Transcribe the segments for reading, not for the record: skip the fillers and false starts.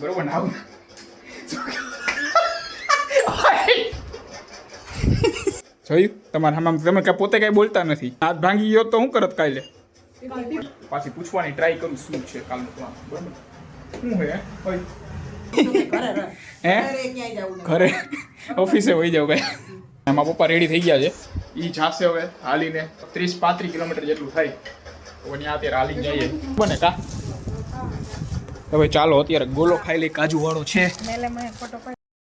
બરોબર ને આવું જોયું તમારે આમ તમે કાંઈ પોતે કાંઈ બોલતા નથી. હાથ ભાંગી ગયો તો હું કરત કાલે પાછી પૂછવાની ટ્રાય કરું શું છે કાલનું પ્લાન. બરોબર શું હે હે ઘરે ઓફિસે હોઈ જાવ ભાઈ. એમાં પપ્પા રેડી થઈ ગયા છે. એ જાશે હવે હાલીને 30-35 કિલોમીટર જેટલું થાય તો ત્યાં અત્યારે હાલીને જઈએ બને કા. હવે ચાલો અત્યારે ગોલો ખાઈ લઈ કાજુ વાળો છે.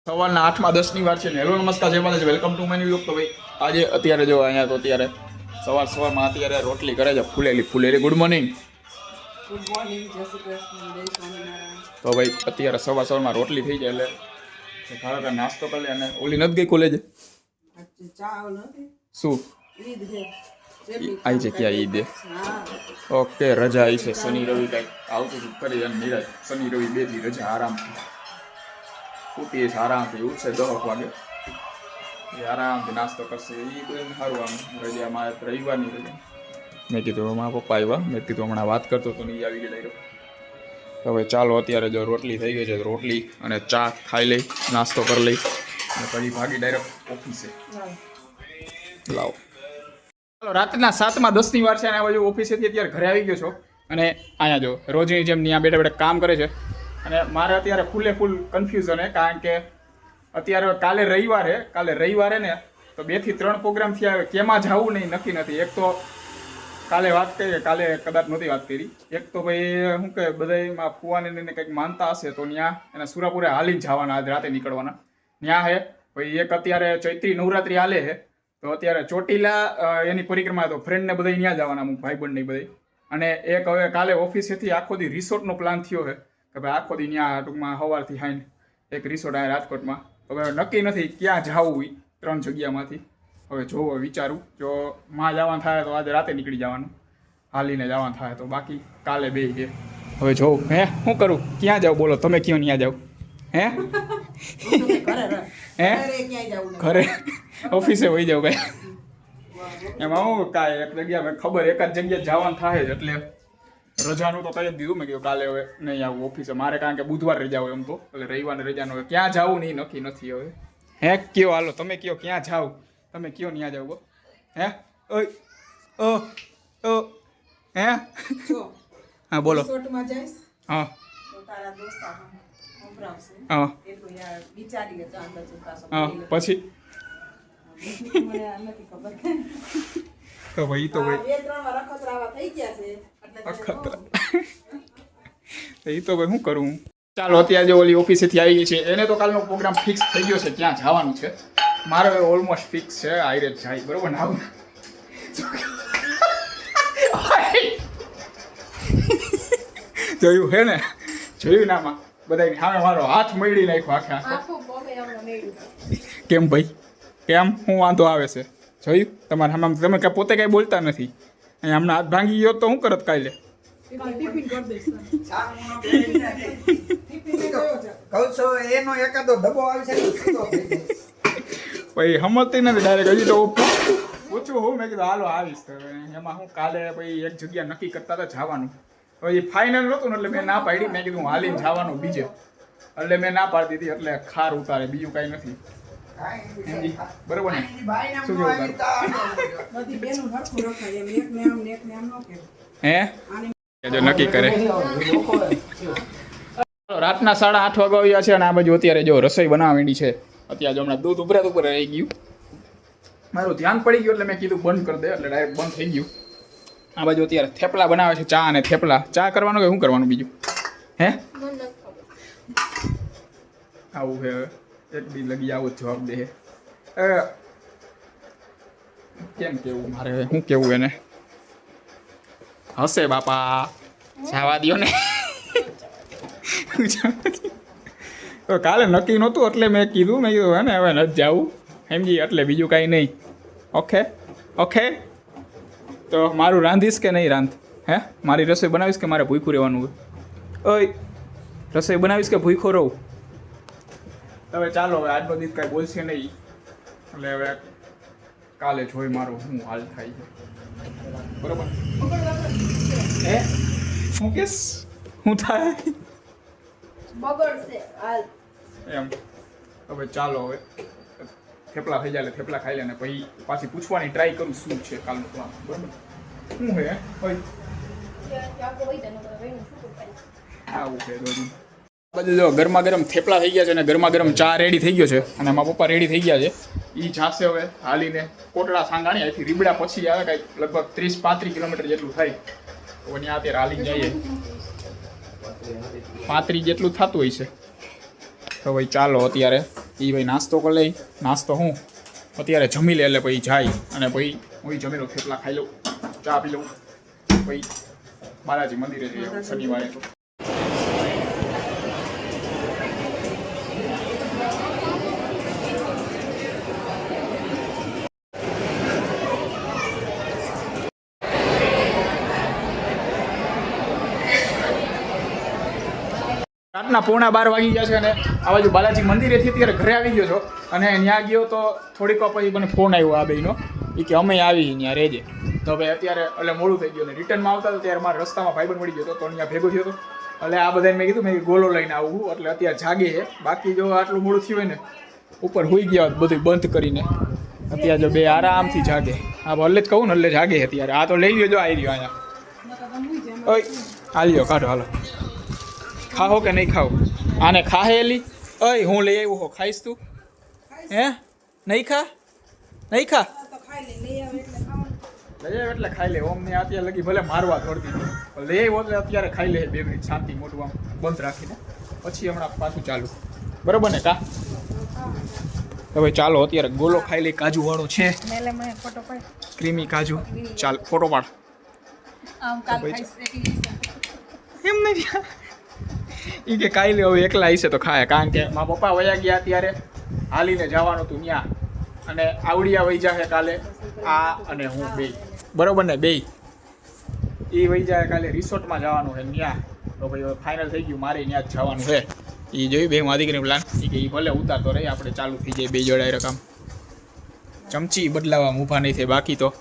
સવારના 8:10 વાર છે ને. હેલો નમસ્કાર જય માતાજી, welcome to my new vlog. તો ભાઈ આજે અત્યારે જો અહીંયા તો અત્યારે સવારમાં અત્યારે રોટલી કરે છે ફૂલેલી. Good morning. તો ભાઈ અત્યારે સવારમાં રોટલી થઈ જાય એટલે ઘરે નાસ્તો કરી લે. અને ઓલી નથી ગઈ કોલેજ શું આવી છે ક્યાં ઈદ? ઓકે રજા આવી છે શનિ રવિ કાંઈ આવતું કરી અને નિરાજ શનિ રવિ 2 દી રજા આરામથી ઉઠીએ છે આરામથી. ઉઠશે 10 વાગે એ આરામથી નાસ્તો કરશે. એ બધું સારું આમ રજામાં રવિવારની રજા. મેં કીધું મારા પપ્પા આવ્યા, મેં કીધું હમણાં વાત કરતો તો નહીં આવી ગયો. તો હવે ચાલો અત્યારે જો રોટલી થઈ ગઈ છે રોટલી અને ચા ખાઈ લઈ, નાસ્તો કરી લઈ અને પછી ભાગી ડાયરેક્ટ ઓફિસે. લાવો ચાલો રાતના 7:10 વાર છે અને આ બાજુ ઓફિસેથી અત્યારે ઘરે આવી ગયો છો. અને અહીંયા જો રોજની જેમ ત્યાં બેઠા કામ કરે છે. અને મારે અત્યારે ફૂલ કન્ફ્યુઝન છે કારણ કે અત્યારે કાલે રવિવારે ને તો 2 થી 3 પ્રોગ્રામ થયા. કેમાં જવું નહીં નક્કી નથી. એક તો કાલે વાત કરી, કાલે કદાચ નહોતી વાત કરી. એક તો ભાઈ શું કહે બધામાં ફુવાને કંઈક માનતા હશે તો ત્યાં એના સુરાપુરે હાલીને જવાના, આજ રાતે નીકળવાના ત્યાં હે. ભાઈ એક અત્યારે ચૈત્રી નવરાત્રિ હાલે છે તો અત્યારે ચોટીલા એની પરિક્રમા તો ફ્રેન્ડને બધા ત્યાં જવાના, અમુક ભાઈબંધ નહીં બધા. અને એક હવે કાલે ઓફિસેથી આખો દી રિસોર્ટનો પ્લાન થયો છે કે ભાઈ આખો દી ત્યાં ટૂંકમાં સવારથી હાઈને એક રિસોર્ટ આવે રાજકોટમાં. હવે નક્કી નથી ક્યાં જવું હોય 3 જગ્યામાંથી. હવે જોવો વિચારું, જો માં જવાનું થાય તો આજે રાતે નીકળી જવાનું, હાલીને જવાનું થાય તો બાકી કાલે 2 છે. હવે જોઉં હે શું કરું, ક્યાં જાઉં બોલો તમે, ક્યાં ત્યાં જાઉં હે હે ઘરે ઓફિસે હોઈ જાઉં ભાઈ. એમાં હું કાંઈ એક જગ્યા મેં ખબર એક જ જગ્યાએ જવાનું થાય જ એટલે રજાનું તો કહી જ દીધું. મેં કીધું કાલે હવે નહીં આવું ઓફિસે મારે કારણ કે બુધવાર રજા હોય એમ તો, એટલે રવિવારની રજાનો હોય. ક્યાં જવું નહીં નક્કી નથી હવે. હે કયો હાલો તમે કયો ક્યાં જાઓ, તમે કયો ત્યાં જાવ હે ઓય ઓ ઓ હે હા બોલો હા હા હા પછી તો ભાઈ તો ભાઈ એ તો ભાઈ શું કરું. ચાલો અત્યારે જો ઓલી ઓફિસેથી આવી ગઈ છે એને તો કાલનો પ્રોગ્રામ ફિક્સ થઈ ગયો છે, ક્યાં જવાનું છે. મારે ઓલમોસ્ટ ફિક્સ છે આઈરે જાય બરોબર ને આવું જોયું હે ને, જોયું નામાં બધા સામે મારો હાથ મળી નાખ્યો આખો. કેમ ભાઈ કેમ શું વાંધો આવે છે? જોયું તમારે આમ તમે કાંઈ પોતે કાંઈ બોલતા નથી. અહીંયા હમણાં હાથ ભાંગી ગયો તો શું કરત કાલે ભાઈ સમજતી નથી ડાયરેક્ટ. હજી તો પૂછું હું મેં કીધું હાલો આવીશ. એમાં હું કાલે ભાઈ એક જગ્યા નક્કી કરતા હતા જવાનું. હવે એ ફાઇનલ નહોતું ને એટલે મેં ના પાડી. મેં કીધું હાલીને જવાનું બીજે એટલે મેં ના પાડી દીધી. એટલે ખાર ઉતારે બીજું કાંઈ નથી બરોબર ને. શું કેવું હે જો નક્કી કરે. રાતના 8:30 વાગ્યા છે અને આ બાજુ અત્યારે જો રસોઈ બનાવવા માંડી છે. અત્યારે જો હમણાં દૂધ ઉપર રહી ગયું, મારું ધ્યાન પડી ગયું એટલે મેં કીધું બંધ કરી દે એટલે ડાયરેક્ટ બંધ થઈ ગયું. આ બાજુ અત્યારે થેપલા બનાવે છે, ચા અને થેપલા. ચા કરવાનું કે શું કરવાનું બીજું હે આવું છે. એક દી લગી આવો જવાબ દે કેમ કેવું મારે શું કેવું એને. હશે બાપા જવા દો ને તો કાલે નક્કી નહોતું એટલે મેં કીધું હે ને હવે નથી જવું સમજી, એટલે બીજું કાંઈ નહીં. ઓકે ઓકે તો મારું રાંધીશ કે નહીં રાંધ હે? મારી રસોઈ બનાવીશ કે મારે ભૂખ્યું રહેવાનું હોય? ઓય રસોઈ બનાવીશ કે ભૂખ્યો રહું? હવે ચાલો હવે આજનો દિવસ કાંઈ બોલશે નહીં એટલે હવે કાલે જોઈ મારો શું હાલ થાય છે બરોબર હે. શું કેસ શું થાય બગડશે હાલ એમ હવે ચાલો હવે થેપલા થઈ જાય એટલે થેપલા ખાઈ લે ને પછી પાછી પૂછવાની ટ્રાય કરું શું છે કાલનું પ્લાન બરાબર શું હે ભાઈ આવું છે દોડી બધું જો ગરમા ગરમ થેપલા થઈ ગયા છે અને ગરમા ગરમ ચા રેડી થઈ ગયો છે અને મારા પપ્પા રેડી થઈ ગયા છે એ જાશે હવે હાલીને કોટડા સાંગાણી અહીંથી રીબડા પછી આવે કાંઈક લગભગ 30-35 કિલોમીટર જેટલું થાય તો ત્યાં અત્યારે હાલી જઈએ 35 જેટલું થતું હોય છે તો ભાઈ ચાલો અત્યારે એ ભાઈ નાસ્તો કરી લઈ નાસ્તો હું અત્યારે જમી લે એટલે પછી જાય અને પછી હું જમી લઉં થેપલા ખાઈ લઉં ચા પી લઉં પછી બાલાજી મંદિરે જઈએ શનિવારે તો રાતના 11:15 વાગી ગયા છે અને આ બાજુ બાલાજી મંદિરેથી અત્યારે ઘરે આવી ગયો છો અને ત્યાં ગયો તો થોડીક વાર પછી મને ફોન આવ્યો આ બેનો એ કે અમે આવી ત્યાં રહેજે તો ભાઈ અત્યારે એટલે મોડું થઈ ગયું અને રિટર્નમાં આવતા તો ત્યારે મારા રસ્તામાં ભાઈબંધ મળી ગયો હતો તો ત્યાં ભેગો થયો હતો એટલે આ બધાને મેં કીધું મેં ગોલો લઈને આવું એટલે અત્યારે જાગે છે બાકી જો આટલું મોડું થયું હોય ને ઉપર હોઈ ગયા હોત બધું બંધ કરીને અત્યારે જો બે આરામથી જાગે હા એટલે જ કહું ને એટલે જાગે છે અત્યારે આ તો લઈ લ્યો જો આવી રહ્યો અહીંયા ઓય હાલ્યો કાઢો હાલો ખાઓ કે નહીં ખાઓ આને ખાહેલી અય હું લઈ આવ્યો હો ખાઈશ તું હે નહીં ખા નહીં ખા લઈ આવ્યો એટલે ખાઈ લે ઓમ ને અત્યારે લગી ભલે મારવા દોડતી લઈ આવ્યો એટલે અત્યારે ખાઈ લે 2 મિનિટ શાંતિ મોટું આમ બંધ રાખીને પછી હમણાં પાછું ચાલુ બરોબર ને કા હવે ચાલો અત્યારે ગોલો ખાઈ લઈ કાજુ વાળું છે ક્રીમી કાજુ ચાલ ફોટો પાડ એમ નહીં એ કે કાંઈ લે હવે એકલા હશે તો ખાય કારણ કે મારા પપ્પા વયા ગયા ત્યારે હાલીને જવાનું હતું ત્યાં અને આવડિયા વહી જાય કાલે આ અને હું બે બરોબર ને બે એ વહી જાય કાલે રિસોર્ટમાં જવાનું છે ત્યાં તો ભાઈ હવે ફાઇનલ થઈ ગયું મારે ત્યાં જ જવાનું છે એ જોયું બે મારી દીકરીનું પ્લાન એ કે એ ભલે ઉતારતો રહી આપણે ચાલુ થઈ જાય બે જોડાય રકમ ચમચી બદલાવા ઊભા નહીં થાય બાકી તો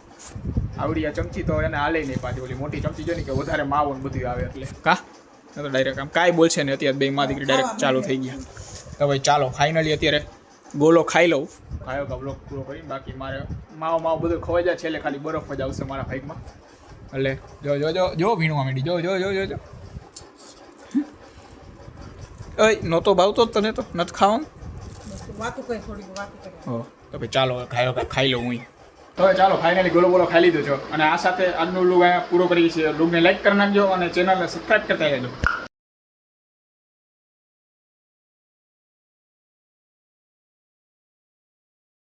આવડિયા ચમચી તો એને હાલે નહીં પાછી ઓલી મોટી ચમચી જો ને કે વધારે માવો ને બધું આવે એટલે કા તો ડાયરેક્ટ આમ કાંઈ બોલશે ને અત્યારે બે માં દીકરી ડાયરેક્ટ ચાલુ થઈ ગયા તો ભાઈ ચાલો ફાઇનલી અત્યારે ગોલો ખાઈ લઉં ખાયો કા બ્લોક પૂરો કરીને બાકી મારે માવો બધું ખવાઈ જાય છેલ્લે ખાલી બરફ જ આવશે મારા ભાઈકમાં એટલે જો ભીણવા માંડી જો ઓય નહોતો ભાવતો તને તો નથી ખાવાનું હો તો ભાઈ ચાલો ખાયો કા ખાઈ લઉં હું તો ચાલો ફાઇનલી ગોલો બોલો ખાઈ લીધો છો અને આ સાથે આજનો વ્લોગ અહીંયા પૂરો કરીએ છીએ વ્લોગને લાઈક કરી નાખજો અને ચેનલને સબસ્ક્રાઈબ કરતા રહેજો